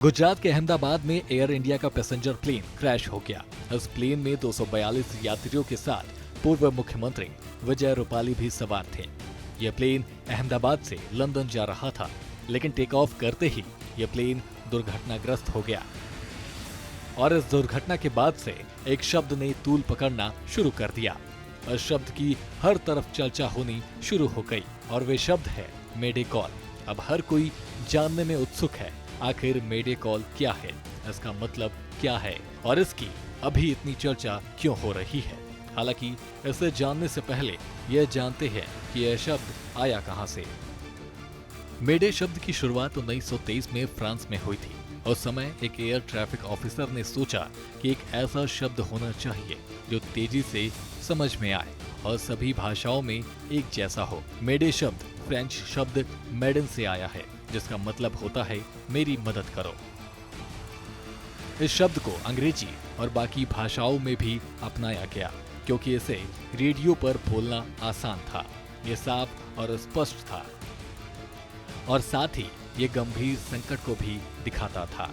गुजरात के अहमदाबाद में air India का पैसेंजर प्लेन क्रैश हो गया। इस प्लेन में 242 यात्रियों के साथ पूर्व मुख्यमंत्री विजय रूपाली भी सवार थे। यह प्लेन अहमदाबाद से लंदन जा रहा था, लेकिन टेक ऑफ करते ही यह प्लेन दुर्घटनाग्रस्त हो गया। और इस दुर्घटना के बाद से एक शब्द ने तूल पकड़ना शुरू कर दिया। इस शब्द की हर तरफ चर्चा होनी शुरू हो गई और वे शब्द है मेडे कॉल। अब हर कोई जानने में उत्सुक है, आखिर मेडे कॉल क्या है, इसका मतलब क्या है और इसकी अभी इतनी चर्चा क्यों हो रही है। हालांकि इसे जानने से पहले यह जानते हैं कि यह शब्द आया कहां से। मेडे शब्द की शुरुआत 1923 में फ्रांस में हुई थी। उस समय एक एयर ट्रैफिक ऑफिसर ने सोचा कि एक ऐसा शब्द होना चाहिए जो तेजी से समझ में आए और सभी भाषाओं में एक जैसा हो। मेडे शब्द फ्रेंच शब्द मेडन से आया है, जिसका मतलब होता है मेरी मदद करो। इस शब्द को अंग्रेजी और बाकी भाषाओं में भी अपनाया गया, क्योंकि इसे रेडियो पर बोलना आसान था। ये साफ और स्पष्ट था और साथ ही ये गंभीर संकट को भी दिखाता था।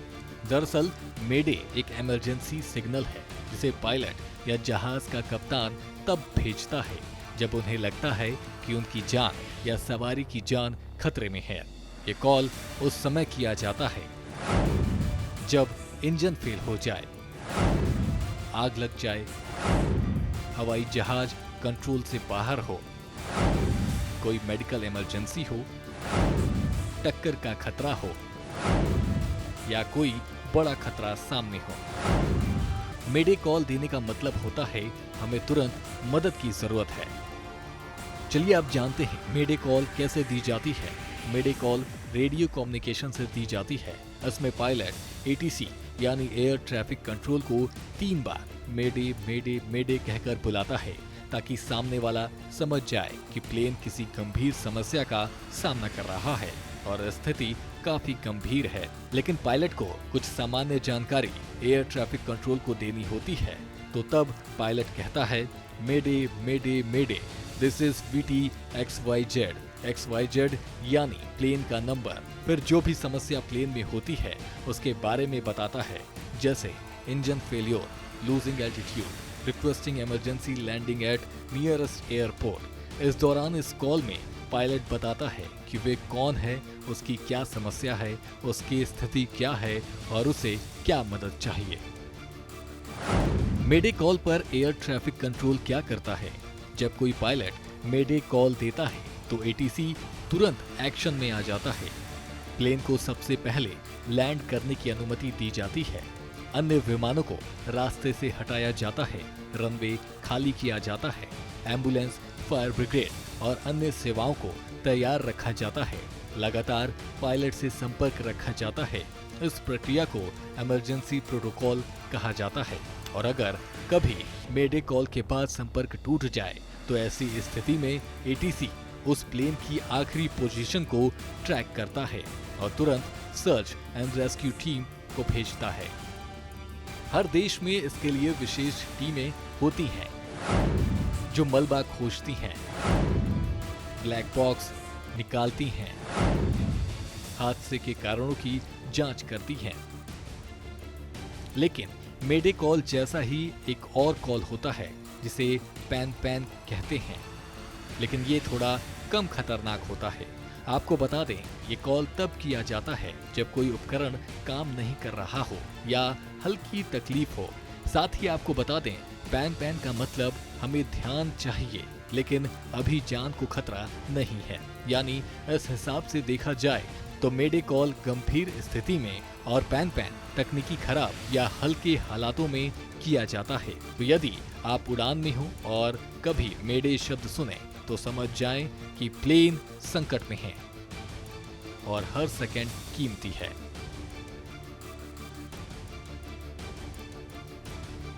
दरअसल मेडे एक इमरजेंसी सिग्नल है, जिसे पायलट या जहाज का कप्तान तब भेजता है जब उन्हें लगता है कि उनकी जान या सवारी की जान खतरे में है। ये कॉल उस समय किया जाता है जब इंजन फेल हो जाए, आग लग जाए, हवाई जहाज कंट्रोल से बाहर हो, कोई मेडिकल इमरजेंसी हो, टक्कर का खतरा हो या कोई बड़ा खतरा सामने हो। मेडे कॉल देने का मतलब होता है हमें तुरंत मदद की जरूरत है। चलिए आप जानते हैं मेडे कॉल कैसे दी जाती है। मेडे कॉल रेडियो कम्युनिकेशन से दी जाती है। इसमें पायलट एटीसी यानी एयर ट्रैफिक कंट्रोल को 3 बार मेडे मेडे मेडे कहकर बुलाता है, ताकि सामने वाला समझ जाए कि प्लेन किसी गंभीर समस्या का सामना कर रहा है और स्थिति काफी गंभीर है। लेकिन पायलट को कुछ सामान्य जानकारी एयर ट्रैफिक कंट्रोल को देनी होती है, तो तब पायलट कहता है mayday mayday mayday, this is VT XYZ। XYZ यानी प्लेन का नंबर। फिर जो भी समस्या प्लेन में होती है उसके बारे में बताता है, जैसे engine failure, losing altitude, requesting emergency landing at nearest airport. इस दौरान इस कॉल में पायलट बताता है कि वे कौन है, उसकी क्या समस्या है, उसकी स्थिति क्या है और उसे क्या मदद चाहिए। मेडे कॉल पर एयर ट्रैफिक कंट्रोल क्या करता है? जब कोई पायलट मेडे कॉल देता है तो एटीसी तुरंत एक्शन में आ जाता है। प्लेन को सबसे पहले लैंड करने की अनुमति दी जाती है। अन्य विमानों को रास्ते से हटाया जाता है, रनवे खाली किया जाता है, एम्बुलेंस, फायर ब्रिगेड और अन्य सेवाओं को तैयार रखा जाता है। लगातार पायलट से संपर्क रखा जाता है। इस प्रक्रिया को इमरजेंसी प्रोटोकॉल कहा जाता है और अगर कभी मेडे कॉल के बाद संपर्क टूट जाए तो ऐसी स्थिति में एटीसी उस प्लेन की आखिरी पोजीशन को ट्रैक करता है और तुरंत सर्च एंड रेस्क्यू टीम को भेजता है। हर देश में इसके लिए विशेष टीमें होती हैं जो मलबा खोजती हैं, ब्लैक बॉक्स निकालती हैं, हादसे के कारणों की जांच करती हैं। लेकिन मेडे कॉल जैसा ही एक और कॉल होता है जिसे पैन पैन कहते हैं, लेकिन ये थोड़ा कम खतरनाक होता है। आपको बता दें, ये कॉल तब किया जाता है जब कोई उपकरण काम नहीं कर रहा हो या हल्की तकलीफ हो। साथ ही आपको बता दें, पैन पैन का मतलब हमें ध्यान चाहिए लेकिन अभी जान को खतरा नहीं है। यानी इस हिसाब से देखा जाए तो मेडे कॉल गंभीर स्थिति में और पैन पैन तकनीकी खराब या हल्के हालातों में किया जाता है। तो यदि आप उड़ान में हो और कभी मेडे शब्द सुने तो समझ जाएं कि प्लेन संकट में है और हर सेकंड कीमती है।